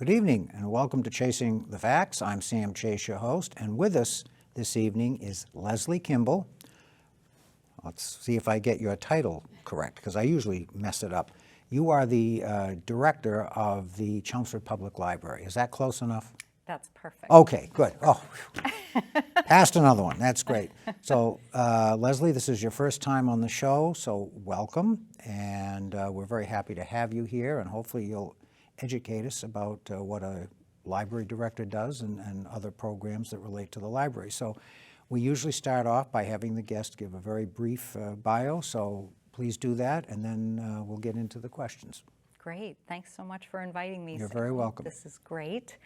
Good evening and welcome to Chasing the Facts. I'm Sam Chase, your host, and with us this evening is Lesley Kimball. Let's see if I get your title correct, because I usually mess it up. You are the director of the Chelmsford Public Library. Is that close enough? That's perfect. Okay, good. Oh, passed another one. That's great. So, Lesley, this is your first time on the show, so welcome. And we're very happy to have you here, and hopefully you'll educate us about what a library director does and other programs that relate to the library. So we usually start off by having the guest give a very brief bio, so please do that, and then we'll get into the questions. Great. Thanks so much for inviting me. You're Sam. very welcome. This is great.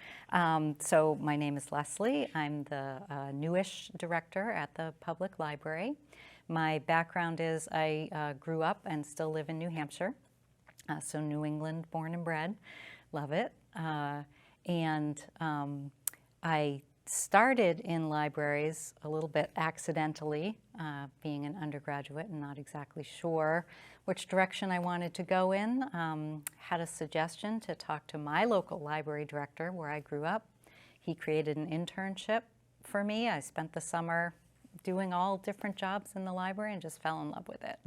So my name is Lesley. I'm the newish director at the public library. My background is I grew up and still live in New Hampshire. So New England, born and bred, love it. I started in libraries a little bit accidentally, being an undergraduate and not exactly sure which direction I wanted to go in. Had a suggestion to talk to my local library director where I grew up. He created an internship for me. I spent the summer doing all different jobs in the library and just fell in love with it.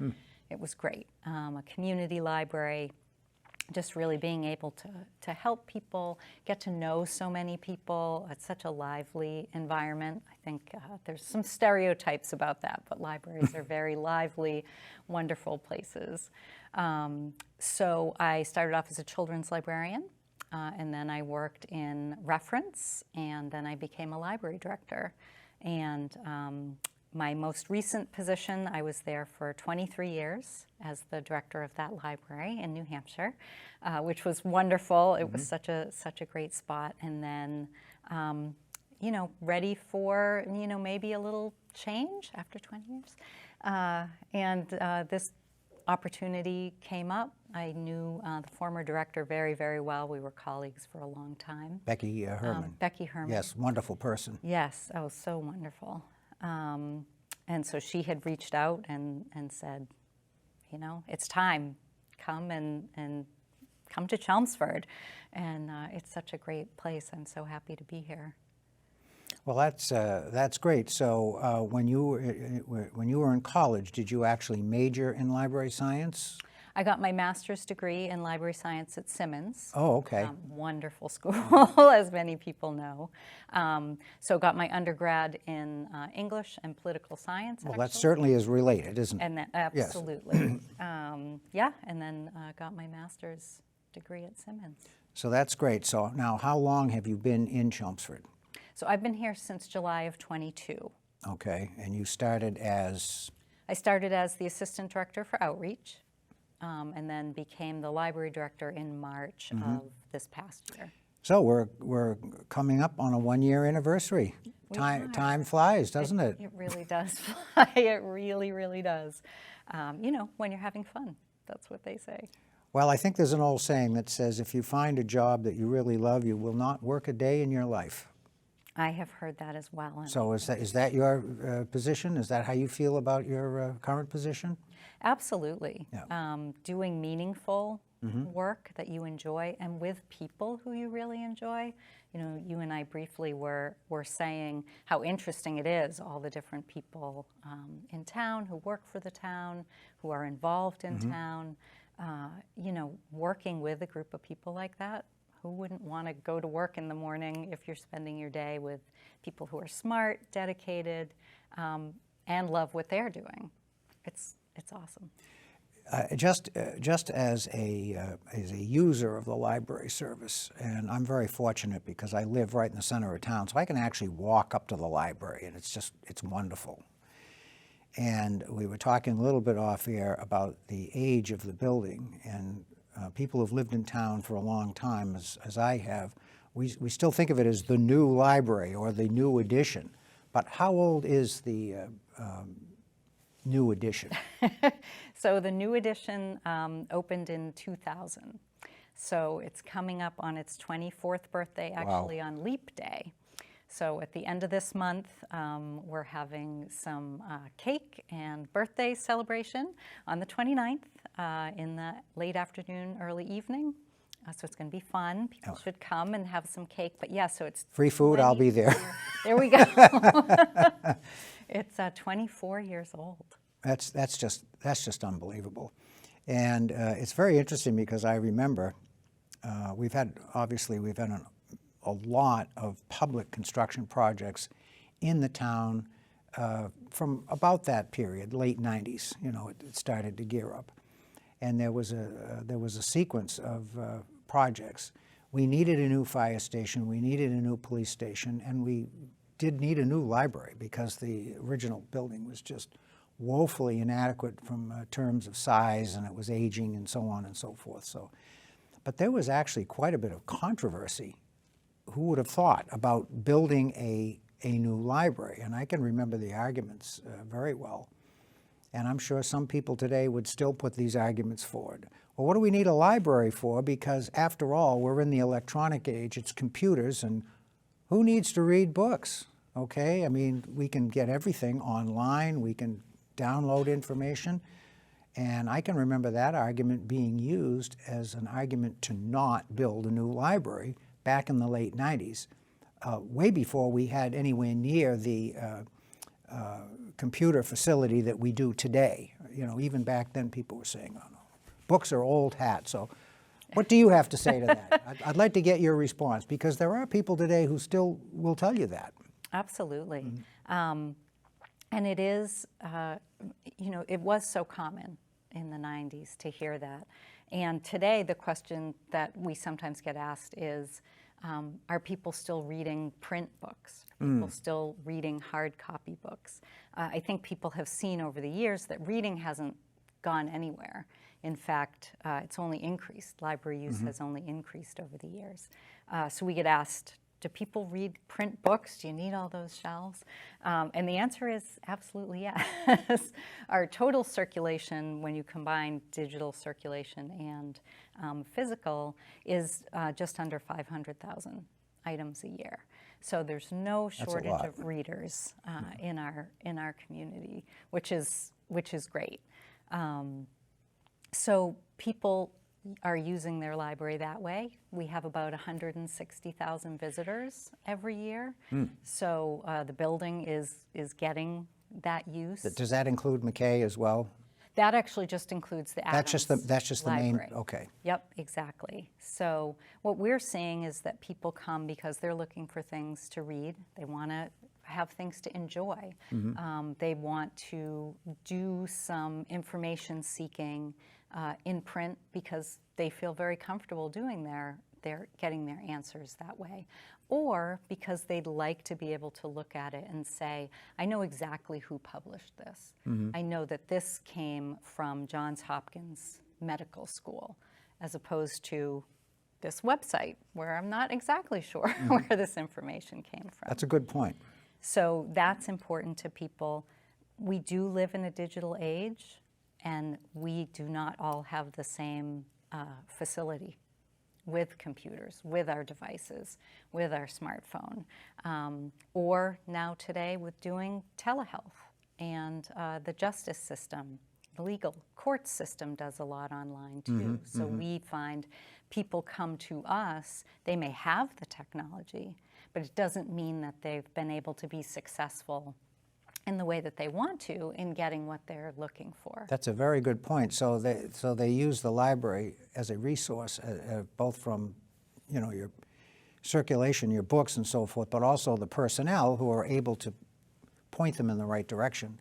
It was great. A community library, just really being able to help people get to know so many people. It's such a lively environment. I think there's some stereotypes about that, but libraries are very lively, wonderful places. So I started off as a children's librarian, and then I worked in reference, and then I became a library director. And my most recent position, I was there for 23 years as the director of that library in New Hampshire, which was wonderful. It was such a great spot. And then, ready for, maybe a little change after 20 years. This opportunity came up. I knew the former director very, very well. We were colleagues for a long time. Becky Herman. Becky Herman. Yes, wonderful person. Yes, oh, so wonderful. And so she had reached out and said, it's time, come and come to Chelmsford. And it's such a great place. I'm so happy to be here. Well, that's great. So when you were in college, did you actually major in library science? I got my master's degree in library science at Simmons. Oh, okay. Wonderful school, as many people know. So got my undergrad in English and political science. Well, that certainly is related, isn't it? And absolutely. Yes. And then got my master's degree at Simmons. So that's great. So now, how long have you been in Chelmsford? So I've been here since July of 22. Okay, and you started as? I started as the assistant director for outreach. And then became the library director in March of this past year. So we're coming up on a one-year anniversary. Time flies, doesn't it? It really does fly. It really, really does. When you're having fun, that's what they say. Well, I think there's an old saying that says, if you find a job that you really love, you will not work a day in your life. I have heard that as well. So is that your position? Is that how you feel about your current position? Absolutely. Yeah. Doing meaningful work that you enjoy and with people who you really enjoy. You and I briefly were saying how interesting it is, all the different people in town who work for the town, who are involved in town. Working with a group of people like that. Who wouldn't want to go to work in the morning if you're spending your day with people who are smart, dedicated, and love what they're doing? It's awesome. Just as a user of the library service, and I'm very fortunate because I live right in the center of town, so I can actually walk up to the library, and it's wonderful. And we were talking a little bit off air about the age of the building, and people who've lived in town for a long time, as I have, we still think of it as the new library or the new addition. But how old is the new addition? So the new addition opened in 2000. So it's coming up on its 24th birthday, actually. Wow. On Leap Day. So at the end of this month, we're having some cake and birthday celebration on the 29th in the late afternoon, early evening. So it's going to be fun. People should come and have some cake. But yeah, so it's Free food, I'll be there. There we go. It's 24 years old. That's just unbelievable. And it's very interesting because I remember we've had a lot of public construction projects in the town from about that period, late 90s. You know, it started to gear up. And there was a sequence of projects. We needed a new fire station, we needed a new police station, and we did need a new library because the original building was just woefully inadequate from terms of size, and it was aging and so on and so forth. So, but there was actually quite a bit of controversy. Who would have thought about building a new library? And I can remember the arguments very well. And I'm sure some people today would still put these arguments forward. Well, what do we need a library for? Because after all, we're in the electronic age, it's computers, and who needs to read books? Okay, I mean, we can get everything online, we can download information, and I can remember that argument being used as an argument to not build a new library back in the late 90s, way before we had anywhere near the computer facility that we do today. You know, even back then people were saying, oh no, books are old hat. So what do you have to say to that? I'd like to get your response, because there are people today who still will tell you that. Absolutely. And it is, you know, it was so common in the 90s to hear that. And today the question that we sometimes get asked is, are people still reading print books? Are people still reading hard copy books? I think people have seen over the years that reading hasn't gone anywhere. In fact, it's only increased. Library use has only increased over the years. So we get asked, do people read print books? Do you need all those shelves? And the answer is absolutely yes. Our total circulation, when you combine digital circulation and physical, is just under 500,000 items a year. So there's no shortage of readers in our community, which is great. So people are using their library that way. We have about 160,000 visitors every year. So the building is getting that use. Does that include McKay as well? That actually just includes the Adams That's just the main, library. okay. Yep, exactly. So what we're seeing is that people come because they're looking for things to read. They want to have things to enjoy. They want to do some information seeking in print because they feel very comfortable doing getting their answers that way, or because they'd like to be able to look at it and say, I know exactly who published this. I know that this came from Johns Hopkins Medical School, as opposed to this website where I'm not exactly sure where this information came from. That's a good point. So that's important to people. We do live in a digital age, and we do not all have the same facility with computers, with our devices, with our smartphone, or now today with doing telehealth. And the justice system, the legal court system does a lot online too. So we find people come to us, they may have the technology, but it doesn't mean that they've been able to be successful in the way that they want to in getting what they're looking for. That's a very good point. So they use the library as a resource, both from, you know, your circulation, your books and so forth, but also the personnel who are able to point them in the right direction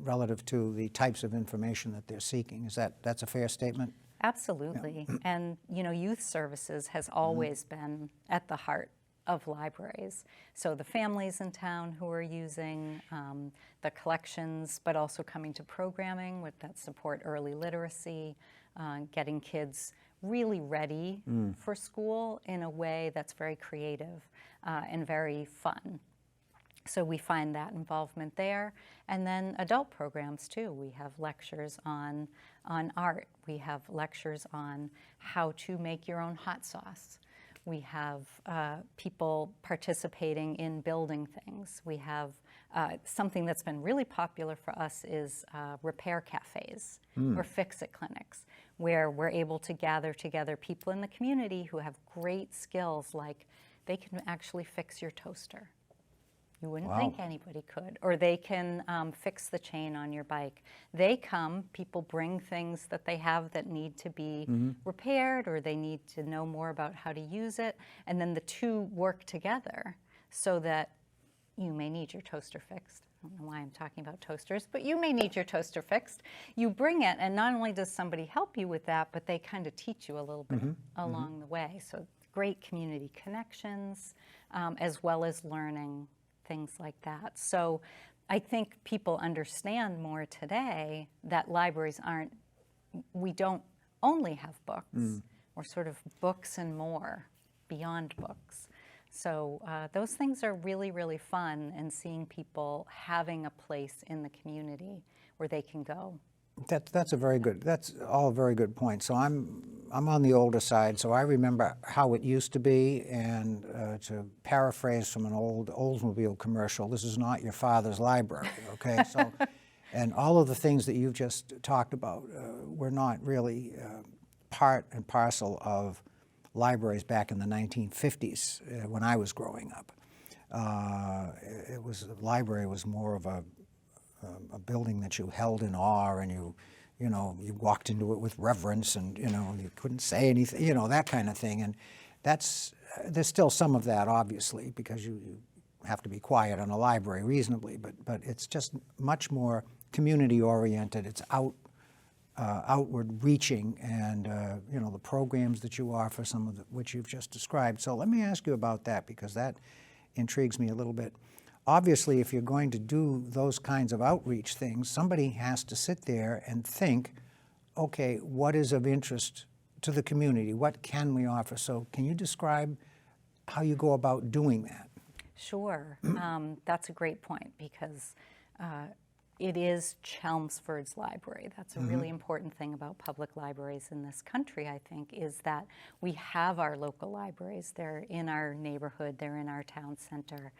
relative to the types of information that they're seeking. That's a fair statement? Absolutely. Yeah. And, you know, youth services has always been at the heart of libraries. So the families in town who are using the collections, but also coming to programming that support early literacy, getting kids really ready for school in a way that's very creative and very fun. So we find that involvement there. And then adult programs too. We have lectures on art. We have lectures on how to make your own hot sauce. We have people participating in building things. We have something that's been really popular for us is repair cafes or fix-it clinics, where we're able to gather together people in the community who have great skills, like they can actually fix your toaster. You wouldn't Wow. think anybody could. Or they can fix the chain on your bike. They come, people bring things that they have that need to be repaired, or they need to know more about how to use it, and then the two work together so that you may need your toaster fixed. I don't know why I'm talking about toasters, but you may need your toaster fixed. You bring it, and not only does somebody help you with that, but they kind of teach you a little bit along the way. So great community connections, as well as learning things like that. So I think people understand more today that libraries we don't only have books. We're sort of books and more beyond books. So those things are really, really fun, and seeing people having a place in the community where they can go. That's all a very good point. So I'm on the older side, so I remember how it used to be, and to paraphrase from an old Oldsmobile commercial, this is not your father's library, okay? So, and all of the things that you've just talked about were not really part and parcel of libraries back in the 1950s when I was growing up. The library was more of a building that you held in awe, and you walked into it with reverence, and you couldn't say anything, that kind of thing. And there's still some of that, obviously, because you have to be quiet in a library reasonably, but it's just much more community oriented. It's outward reaching, and the programs that you offer, some of which you've just described. So let me ask you about that, because that intrigues me a little bit. Obviously, if you're going to do those kinds of outreach things, somebody has to sit there and think, okay, what is of interest to the community? What can we offer? So can you describe how you go about doing that? Sure. That's a great point, because it is Chelmsford's library. That's a really important thing about public libraries in this country, I think, is that we have our local libraries. They're in our neighborhood, they're in our town center.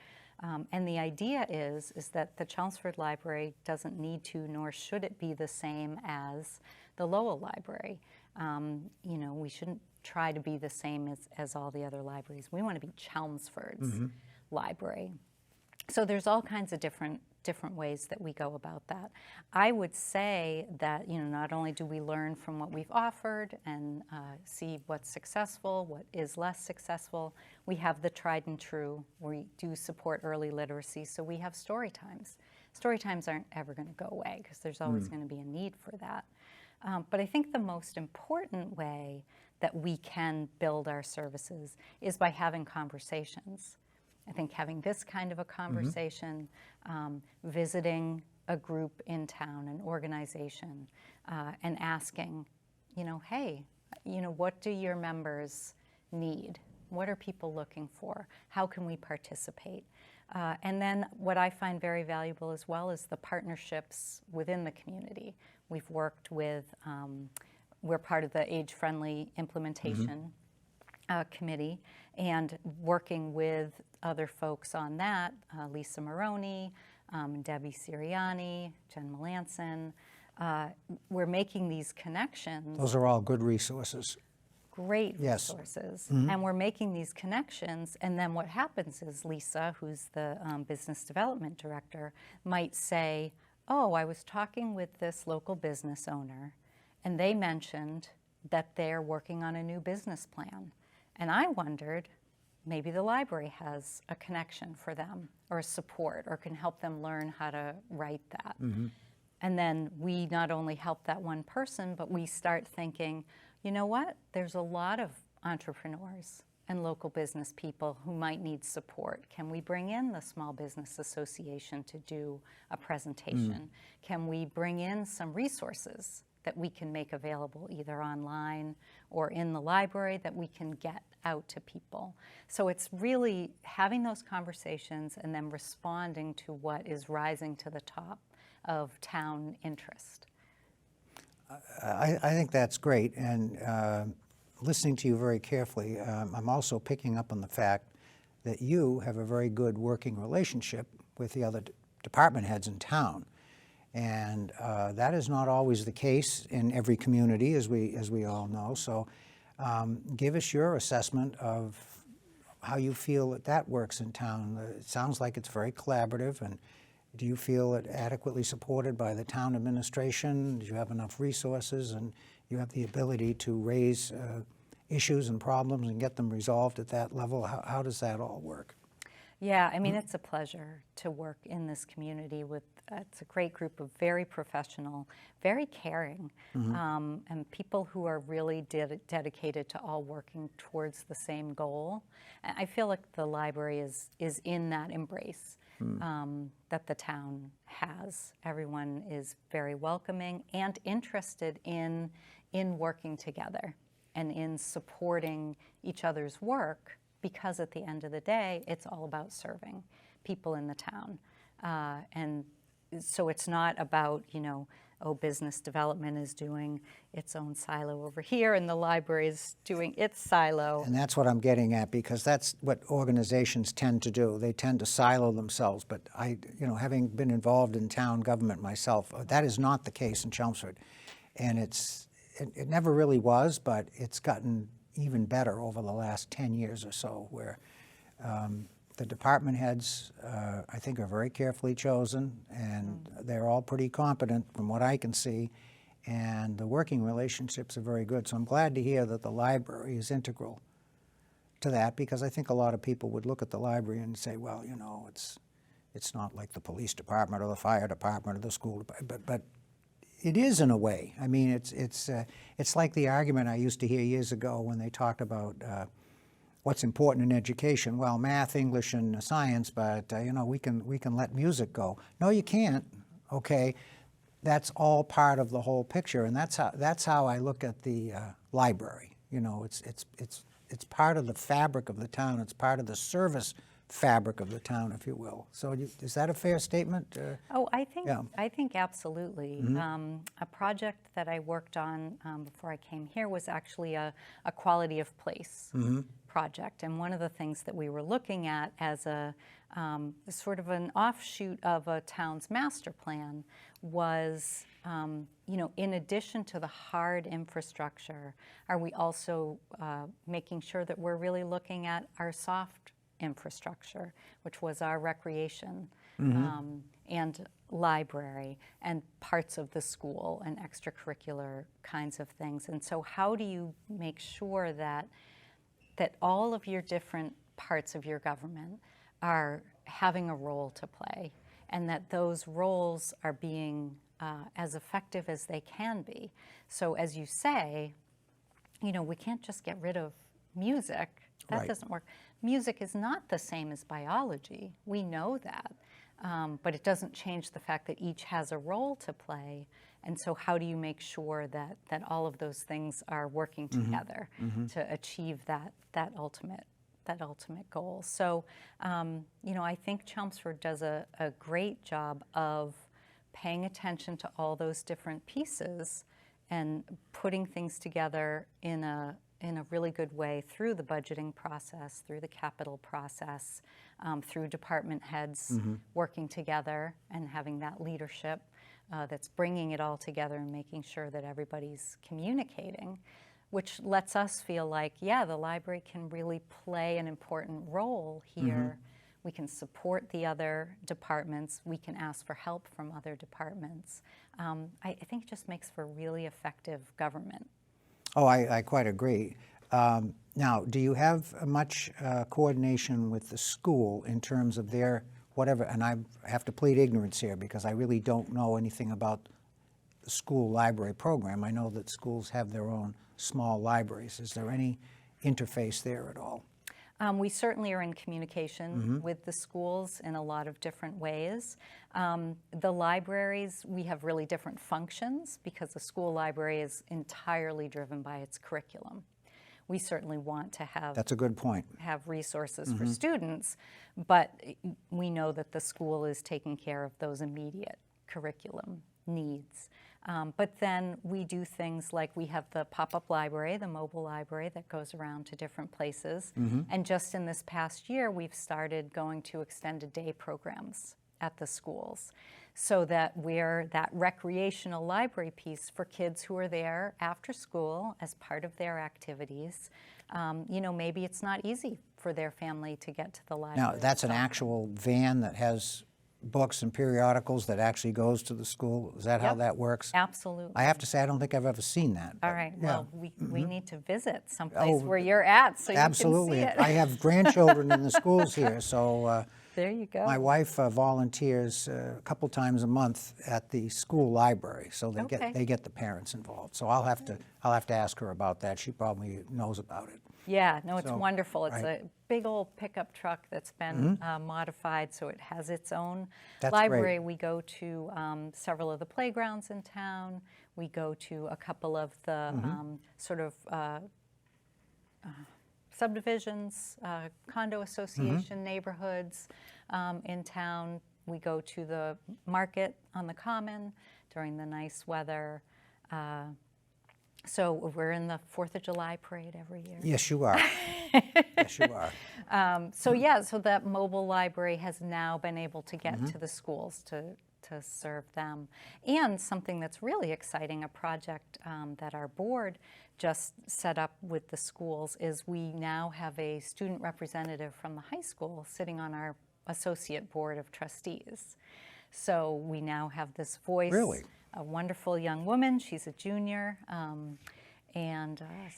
And the idea is that the Chelmsford Library doesn't need to, nor should it be the same as the Lowell Library. We shouldn't try to be the same as all the other libraries. We want to be Chelmsford's library. So there's all kinds of different ways that we go about that. I would say that not only do we learn from what we've offered and see what's successful, what is less successful, we have the tried and true. We do support early literacy, so we have story times. Story times aren't ever going to go away, because there's always going to be a need for that. But I think the most important way that we can build our services is by having conversations. I think having this kind of a conversation, visiting a group in town, an organization, and asking, hey, what do your members need? What are people looking for? How can we participate? And then what I find very valuable as well is the partnerships within the community. We've worked with, we're part of the Age-Friendly Implementation Committee, and working with other folks on that, Lisa Maroney, Debbie Siriani, Jen Melanson. We're making these connections. Those are all good resources. Great resources. And we're making these connections, and then what happens is Lisa, who's the business development director, might say, oh, I was talking with this local business owner, and they mentioned that they're working on a new business plan. And I wondered, maybe the library has a connection for them, or a support, or can help them learn how to write that. And then we not only help that one person, but we start thinking, you know what? There's a lot of entrepreneurs and local business people who might need support. Can we bring in the Small Business Association to do a presentation? Can we bring in some resources that we can make available either online or in the library that we can get out to people? So it's really having those conversations and then responding to what is rising to the top of town interest. I think that's great, and listening to you very carefully, I'm also picking up on the fact that you have a very good working relationship with the other department heads in town. And that is not always the case in every community, as we all know. So give us your assessment of how you feel that works in town. It sounds like it's very collaborative, and do you feel it adequately supported by the town administration? Do you have enough resources, and you have the ability to raise issues and problems and get them resolved at that level? How does that all work? Yeah, I mean, it's a pleasure to work in this community with, it's a great group of very professional, very caring, and people who are really dedicated to all working towards the same goal. I feel like the library is in that embrace that the town has. Everyone is very welcoming and interested in working together and in supporting each other's work, because at the end of the day, it's all about serving people in the town. And so it's not about, business development is doing its own silo over here and the library is doing its silo. And that's what I'm getting at, because that's what organizations tend to do. They tend to silo themselves. But having been involved in town government myself, that is not the case in Chelmsford. And it never really was, but it's gotten even better over the last 10 years or so, where the department heads, I think, are very carefully chosen, and they're all pretty competent from what I can see, and the working relationships are very good. So I'm glad to hear that the library is integral to that, because I think a lot of people would look at the library and say, well, it's not like the police department or the fire department or the school department, but it is in a way. I mean, it's like the argument I used to hear years ago when they talked about what's important in education. Well, math, English, and science, but we can let music go. No, you can't. Okay, that's all part of the whole picture, and that's how I look at the library. It's part of the fabric of the town. It's part of the service fabric of the town, if you will. So is that a fair statement? I think absolutely. A project that I worked on before I came here was actually a quality of place project. And one of the things that we were looking at as a sort of an offshoot of a town's master plan was, in addition to the hard infrastructure, are we also making sure that we're really looking at our soft infrastructure, which was our recreation and library and parts of the school and extracurricular kinds of things. And so how do you make sure that all of your different parts of your government are having a role to play, and that those roles are being as effective as they can be? So as you say, we can't just get rid of music. That Right. doesn't work. Music is not the same as biology. We know that. But it doesn't change the fact that each has a role to play. And so how do you make sure that all of those things are working together to achieve that ultimate goal? So, I think Chelmsford does a great job of paying attention to all those different pieces and putting things together in a really good way through the budgeting process, through the capital process, through department heads working together and having that leadership that's bringing it all together and making sure that everybody's communicating, which lets us feel like, yeah, the library can really play an important role here. We can support the other departments. We can ask for help from other departments. I think it just makes for really effective government. Oh, I quite agree. Now, do you have much coordination with the school in terms of their whatever, and I have to plead ignorance here because I really don't know anything about the school library program. I know that schools have their own small libraries. Is there any interface there at all? We certainly are in communication with the schools in a lot of different ways. The libraries, we have really different functions because the school library is entirely driven by its curriculum. We certainly want to have That's a good point. Have resources for students, but we know that the school is taking care of those immediate curriculum needs. But then we do things like we have the pop-up library, the mobile library that goes around to different places. And just in this past year, we've started going to extended day programs at the schools. so that we're that recreational library piece for kids who are there after school as part of their activities. You know, maybe it's not easy for their family to get to the library. Now, that's an actual van that has books and periodicals that actually goes to the school? Is that how Yep. that works? Absolutely. I have to say, I don't think I've ever seen that. All but right, yeah. well, we need to visit someplace Oh, where you're at so Absolutely. you can see it. I have grandchildren in the schools here, so There you go. my wife volunteers a couple times a month at the school library, so Okay. they get the parents involved. So I'll have to ask her about that. She probably knows about it. Yeah, no, it's So, wonderful. It's right. a big old pickup truck that's been modified, so it has its own That's library. great. We go to several of the playgrounds in town. We go to a couple of the sort of subdivisions, condo association neighborhoods in town. We go to the market on the common during the nice weather. So we're in the 4th of July parade every year. Yes, you are. Yes, you are. So yeah, so that mobile library has now been able to get to the schools to serve them. And something that's really exciting, a project that our board just set up with the schools, is we now have a student representative from the high school sitting on our associate board of trustees. So we now have this voice. Really? A wonderful young woman. She's a junior.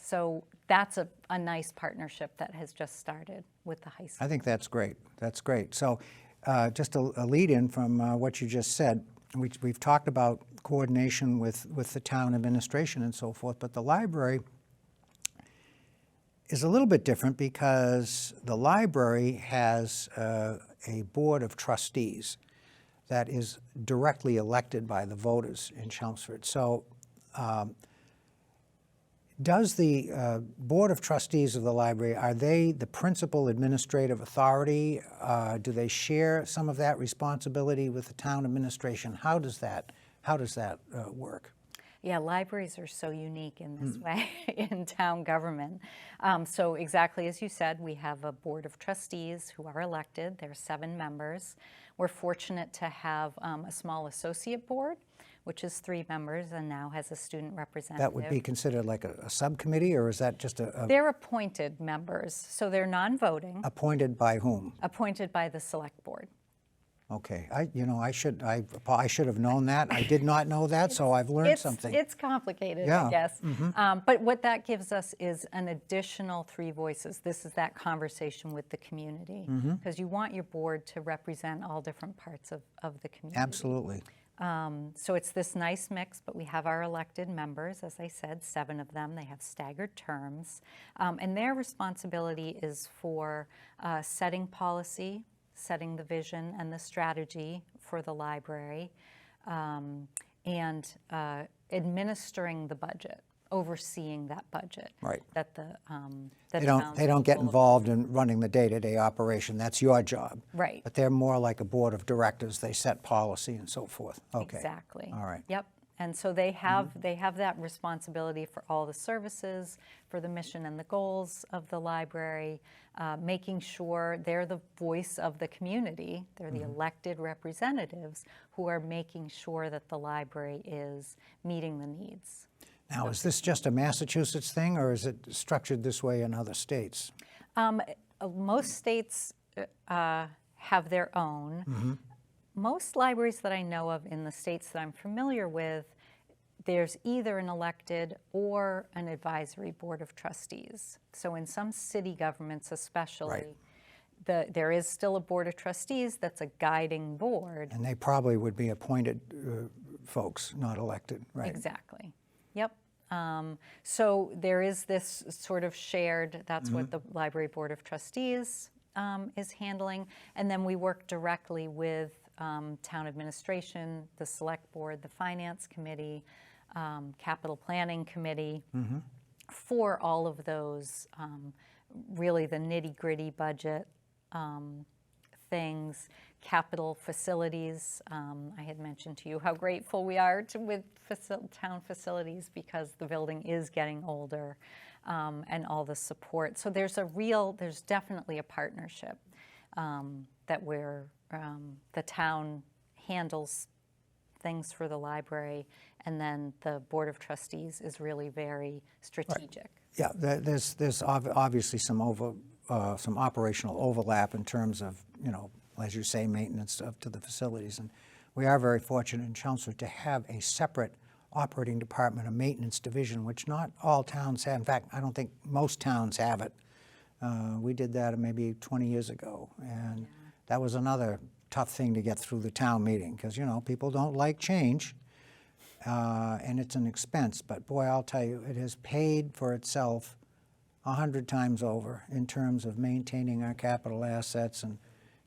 So that's a nice partnership that has just started with the high school. I think that's great. That's great. So just a lead-in from what you just said, we've talked about coordination with the town administration and so forth, but the library is a little bit different because the library has a board of trustees that is directly elected by the voters in Chelmsford. So does the Board of Trustees of the library, are they the principal administrative authority? Do they share some of that responsibility with the town administration? How does that work? Yeah, libraries are so unique in this way in town government. So exactly as you said, we have a board of trustees who are elected. There are 7 members. We're fortunate to have a small associate board, which is 3 members and now has a student representative. That would be considered like a subcommittee, or is that just They're appointed members, so they're non-voting, appointed by whom? appointed by the select board. Okay, I should have known that. I did not know that, so I've learned something. It's complicated, Yeah. I guess. But what that gives us is an additional 3 voices. This is that conversation with the community, because you want your board to represent all different parts of the community. Absolutely. So it's this nice mix, but we have our elected members, as I said, 7 of them. They have staggered terms. And their responsibility is for setting policy, setting the vision and the strategy for the library, and administering the budget, overseeing that budget. Right. That the They don't get involved in running the day-to-day operation. That's your job. Right. But they're more like a board of directors. They set policy and so forth. Okay. Exactly. All right. Yep. And so they have that responsibility for all the services, for the mission and the goals of the library, making sure they're the voice of the community. They're the elected representatives who are making sure that the library is meeting the needs. Now, is this just a Massachusetts thing, or is it structured this way in other states? Most states have their own. Most libraries that I know of in the states that I'm familiar with, there's either an elected or an advisory board of trustees. So in some city governments especially, there is still a board of trustees that's a guiding board. And they probably would be appointed folks, not elected, right? Exactly. Yep. So there is this sort of shared, that's what the Library Board of Trustees is handling. And then we work directly with town administration, the select board, the finance committee, capital planning committee, for all of those, really the nitty-gritty budget things, capital facilities. I had mentioned to you how grateful we are with town facilities because the building is getting older, and all the support. So there's definitely a partnership that the town handles things for the library, and then the Board of Trustees is really very strategic. Yeah, there's obviously some operational overlap in terms of, you know, as you say, maintenance to the facilities. And we are very fortunate in Chelmsford to have a separate operating department, a maintenance division, which not all towns have. In fact, I don't think most towns have it. We did that maybe 20 years ago, and that was another tough thing to get through the town meeting, because, you know, people don't like change, and it's an expense. But boy, I'll tell you, it has paid for itself 100 times over in terms of maintaining our capital assets, and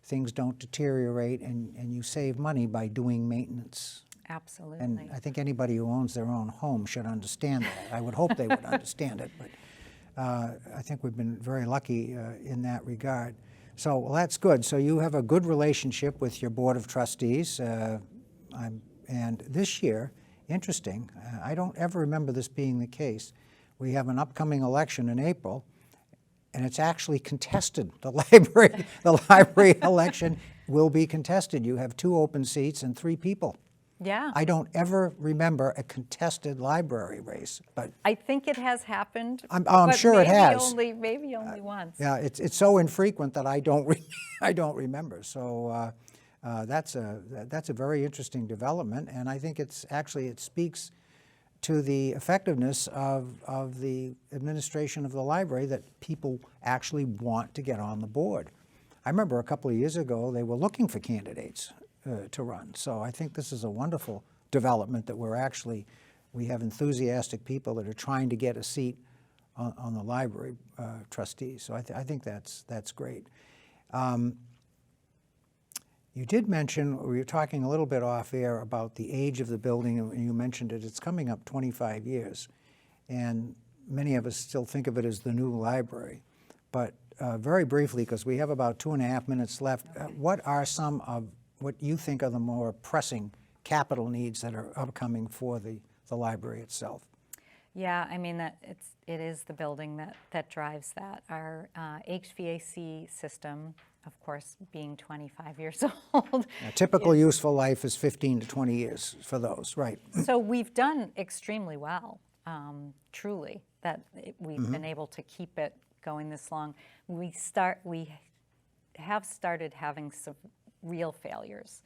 things don't deteriorate, and you save money by doing maintenance. Absolutely. And I think anybody who owns their own home should understand that. I would hope they would understand it, but I think we've been very lucky in that regard. So, well, that's good. So you have a good relationship with your Board of Trustees. And this year, interesting, I don't ever remember this being the case. We have an upcoming election in April, and it's actually contested. The library election will be contested. You have 2 open seats and 3 people. Yeah. I don't ever remember a contested library race, but I think it has happened. I'm sure it has. Maybe only once. Yeah, it's so infrequent that I don't I don't remember. So that's a very interesting development, and I think it speaks to the effectiveness of the administration of the library, that people actually want to get on the board. I remember a couple of years ago they were looking for candidates to run. So I think this is a wonderful development that we have enthusiastic people that are trying to get a seat on the library trustees. So I think that's great. You did mention, we were talking a little bit off air about the age of the building, and you mentioned it. It's coming up 25 years, and many of us still think of it as the new library. But very briefly, because we have about 2.5 minutes left, what are some of what you think are the more pressing capital needs that are upcoming for the library itself? Yeah, I mean, it is the building that drives that. Our HVAC system, of course, being 25 years old. A typical useful life is 15 to 20 years for those, right? So we've done extremely well, truly, that we've been able to keep it going this long. We have started having some real failures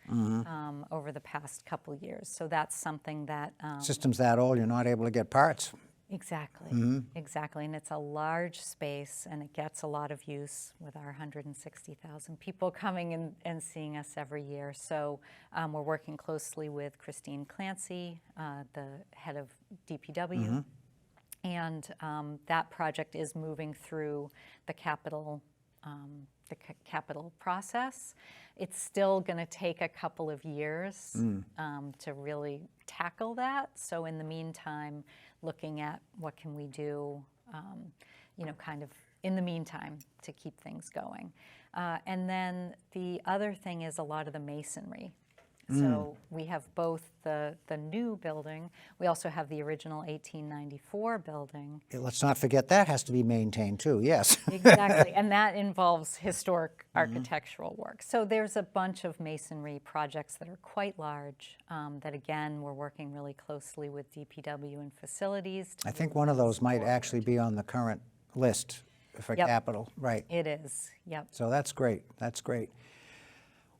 over the past couple of years. So that's something that... Systems that old, you're not able to get parts. Exactly, exactly. And it's a large space, and it gets a lot of use with our 160,000 people coming and seeing us every year. So we're working closely with Christine Clancy, the head of DPW, and that project is moving through the capital process. It's still going to take a couple of years to really tackle that. So in the meantime, looking at what can we do, kind of in the meantime to keep things going. And then the other thing is a lot of the masonry. So we have both the new building. We also have the original 1894 building. Let's not forget that has to be maintained too, yes. Exactly, and that involves historic architectural work. So there's a bunch of masonry projects that are quite large that, again, we're working really closely with DPW and facilities. I think one of those might actually be on the current list for capital, right? It is, yep. So that's great, that's great.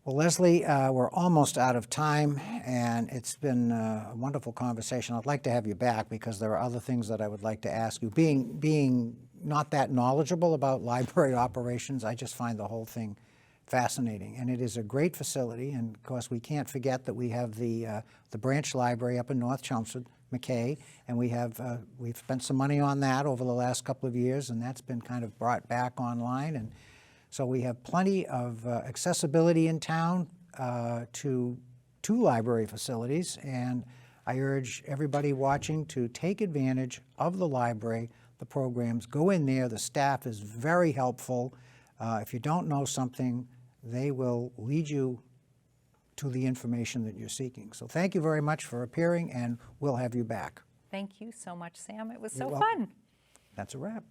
Well, Lesley, we're almost out of time, and it's been a wonderful conversation. I'd like to have you back because there are other things that I would like to ask you. Being not that knowledgeable about library operations, I just find the whole thing fascinating. And it is a great facility, and of course we can't forget that we have the branch library up in North Chelmsford, McKay, and we've spent some money on that over the last couple of years, and that's been kind of brought back online. And so we have plenty of accessibility in town to library facilities, and I urge everybody watching to take advantage of the library, the programs. Go in there. The staff is very helpful. If you don't know something, they will lead you to the information that you're seeking. So thank you very much for appearing, and we'll have you back. Thank you so much, Sam. It was so You're fun. That's a wrap.